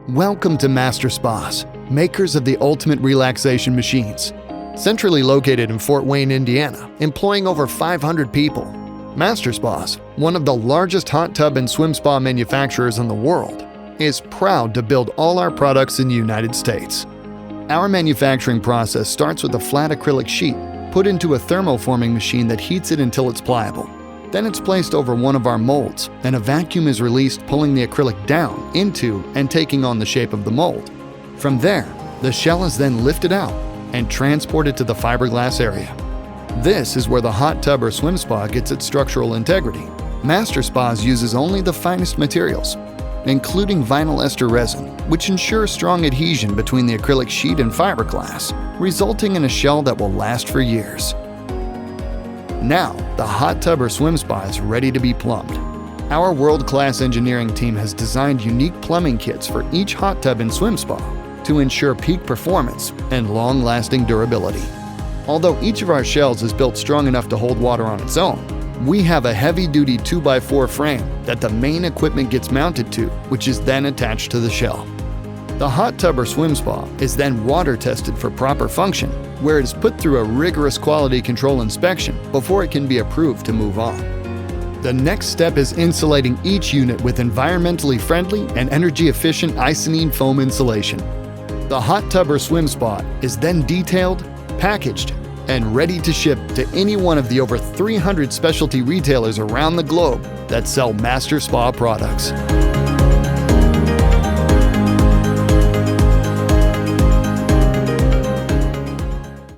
Welcome to Master Spas, makers of the ultimate relaxation machines. Centrally located in Fort Wayne, Indiana, employing over 500 people, Master Spas, one of the largest hot tub and swim spa manufacturers in the world, is proud to build all our products in the United States. Our manufacturing process starts with a flat acrylic sheet put into a thermoforming machine that heats it until it's pliable. Then it's placed over one of our molds, and a vacuum is released, pulling the acrylic down into and taking on the shape of the mold. From there, the shell is then lifted out and transported to the fiberglass area. This is where the hot tub or swim spa gets its structural integrity. Master Spas uses only the finest materials, including vinyl ester resin, which ensures strong adhesion between the acrylic sheet and fiberglass, resulting in a shell that will last for years. Now, the hot tub or swim spa is ready to be plumbed. Our world-class engineering team has designed unique plumbing kits for each hot tub and swim spa to ensure peak performance and long-lasting durability. Although each of our shells is built strong enough to hold water on its own, we have a heavy-duty 2x4 frame that the main equipment gets mounted to, which is then attached to the shell. The hot tub or swim spa is then water tested for proper function, where it is put through a rigorous quality control inspection before it can be approved to move on. The next step is insulating each unit with environmentally friendly and energy-efficient Icynene foam insulation. The hot tub or swim spa is then detailed, packaged, and ready to ship to any one of the over 300 specialty retailers around the globe that sell Master Spa products.